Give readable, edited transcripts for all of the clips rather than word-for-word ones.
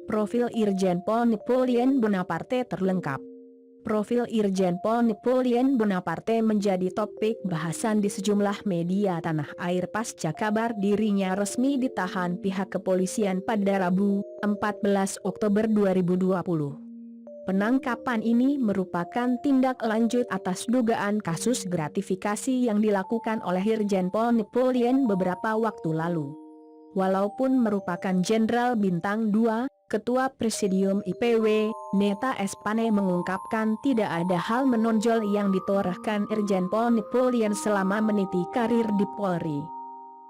Profil Irjen Pol Napoleon Bonaparte terlengkap. Profil Irjen Pol Napoleon Bonaparte menjadi topik bahasan di sejumlah media tanah air pasca kabar dirinya resmi ditahan pihak kepolisian pada Rabu, 14 Oktober 2020. Penangkapan ini merupakan tindak lanjut atas dugaan kasus gratifikasi yang dilakukan oleh Irjen Pol Napoleon beberapa waktu lalu. Walaupun merupakan Jenderal Bintang 2, Ketua Presidium IPW, Neta Espane mengungkapkan tidak ada hal menonjol yang ditorehkan Irjen Pol Napoleon selama meniti karir di Polri.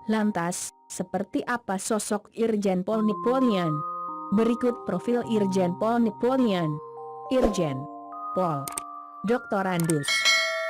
Lantas, seperti apa sosok Irjen Pol Napoleon? Berikut profil Irjen Pol Napoleon. Irjen Pol Dr. Andes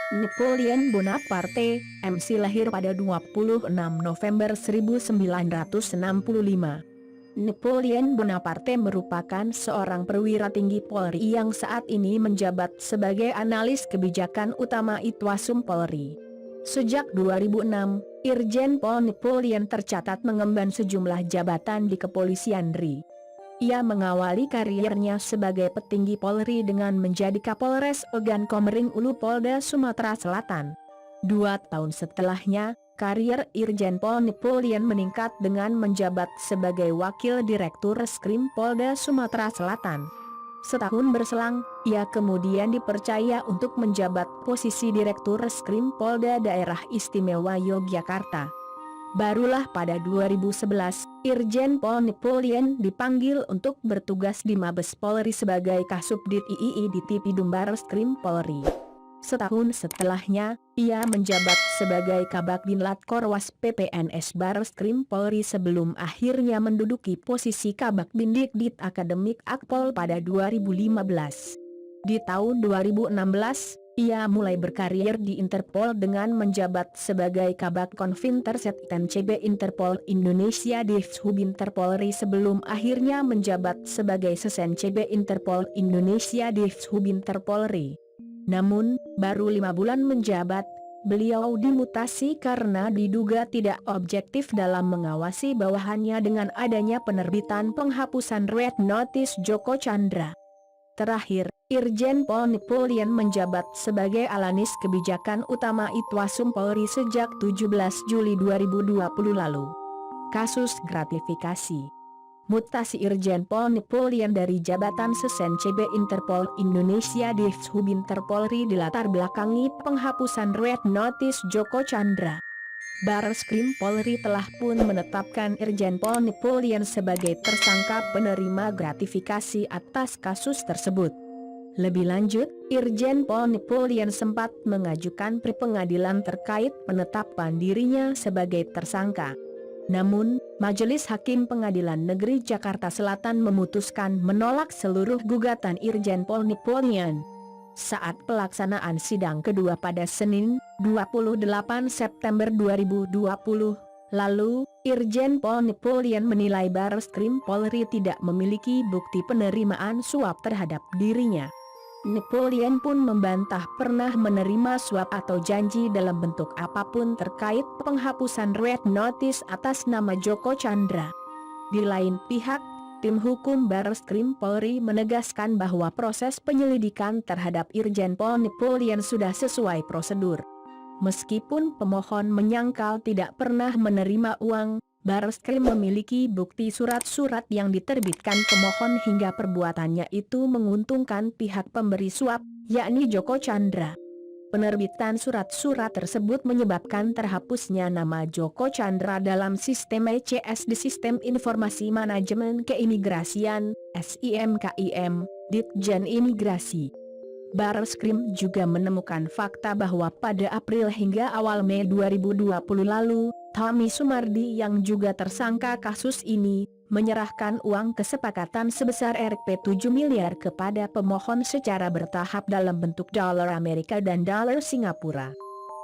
Napoleon Bonaparte, MC lahir pada 26 November 1965. Napoleon Bonaparte merupakan seorang perwira tinggi Polri yang saat ini menjabat sebagai analis kebijakan utama Itwasum Polri. Sejak 2006, Irjen Pol Napoleon tercatat mengemban sejumlah jabatan di Kepolisian RI. Ia mengawali karirnya sebagai petinggi Polri dengan menjadi Kapolres Ogan Komering Ulu Polda Sumatera Selatan. 2 tahun setelahnya, karir Irjen Pol Napoleon meningkat dengan menjabat sebagai Wakil Direktur Reskrim Polda Sumatera Selatan. Setahun berselang, ia kemudian dipercaya untuk menjabat posisi Direktur Reskrim Polda Daerah Istimewa Yogyakarta. Barulah pada 2011, Irjen Pol Napoleon dipanggil untuk bertugas di Mabes Polri sebagai Kasubdit III di Tipidum Barreskrim Polri. Setahun setelahnya, ia menjabat sebagai Kabak-Binlat Korwas PPNS Barreskrim Polri sebelum akhirnya menduduki posisi Kabak-Bindikdit Akademik Akpol pada 2015. Di tahun 2016, ia mulai berkarir di Interpol dengan menjabat sebagai Kabak Konvintersekten CB Interpol Indonesia di Sub Interpolri sebelum akhirnya menjabat sebagai Sesen CB Interpol Indonesia di Sub Interpolri. Namun, baru 5 bulan menjabat, beliau dimutasi karena diduga tidak objektif dalam mengawasi bawahannya dengan adanya penerbitan penghapusan Red Notice Joko Chandra. Terakhir, Irjen Pol Napoleon menjabat sebagai Alanis Kebijakan Utama Itwasum Polri sejak 17 Juli 2020 lalu. Kasus gratifikasi. Mutasi Irjen Pol Napoleon dari jabatan Sesen CB Interpol Indonesia di Sub Interpolri dilatar belakangi penghapusan Red Notice Joko Chandra. Barreskrim Polri telah pun menetapkan Irjen Pol Napoleon sebagai tersangka penerima gratifikasi atas kasus tersebut. Lebih lanjut, Irjen Pol Napoleon sempat mengajukan pra-pengadilan terkait penetapan dirinya sebagai tersangka. Namun, Majelis Hakim Pengadilan Negeri Jakarta Selatan memutuskan menolak seluruh gugatan Irjen Pol Napoleon. Saat pelaksanaan sidang kedua pada Senin, 28 September 2020, lalu, Irjen Pol Napoleon menilai Barreskrim Polri tidak memiliki bukti penerimaan suap terhadap dirinya. Napoleon pun membantah pernah menerima suap atau janji dalam bentuk apapun terkait penghapusan Red Notice atas nama Joko Chandra. Di lain pihak, tim hukum Barreskrim Polri menegaskan bahwa proses penyelidikan terhadap Irjen Pol Napoleon sudah sesuai prosedur. Meskipun pemohon menyangkal tidak pernah menerima uang, Barreskrim memiliki bukti surat-surat yang diterbitkan pemohon hingga perbuatannya itu menguntungkan pihak pemberi suap, yakni Joko Chandra. Penerbitan surat-surat tersebut menyebabkan terhapusnya nama Joko Chandra dalam sistem ECS di Sistem Informasi Manajemen Keimigrasian, SIMKIM, Ditjen Imigrasi. Barreskrim juga menemukan fakta bahwa pada April hingga awal Mei 2020 lalu, Tommy Sumardi yang juga tersangka kasus ini, menyerahkan uang kesepakatan sebesar Rp 7 miliar kepada pemohon secara bertahap dalam bentuk dolar Amerika dan dolar Singapura.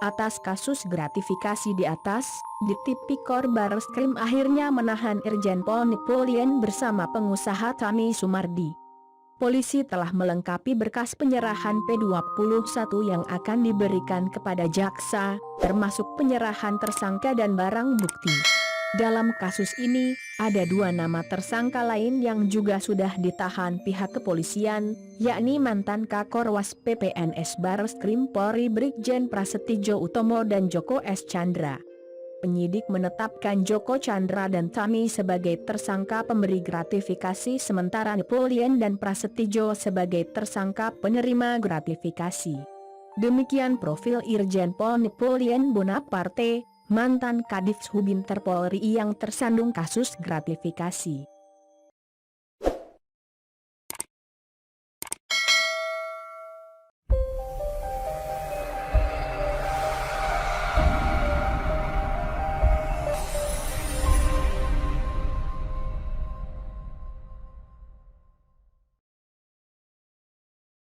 Atas kasus gratifikasi di atas, di Tipikor Barreskrim akhirnya menahan Irjen Pol Napoleon bersama pengusaha Tommy Sumardi. Polisi telah melengkapi berkas penyerahan P21 yang akan diberikan kepada jaksa, termasuk penyerahan tersangka dan barang bukti. Dalam kasus ini, ada dua nama tersangka lain yang juga sudah ditahan pihak kepolisian, yakni mantan Kakorwas PPNS Barreskrim Polri Brigjen Prasetyo Utomo dan Joko S. Chandra. Penyidik menetapkan Joko Chandra dan Tami sebagai tersangka pemberi gratifikasi sementara Napoleon dan Prasetyo sebagai tersangka penerima gratifikasi. Demikian profil Irjen Pol Napoleon Bonaparte, mantan Kadif Hubinter Polri yang tersandung kasus gratifikasi.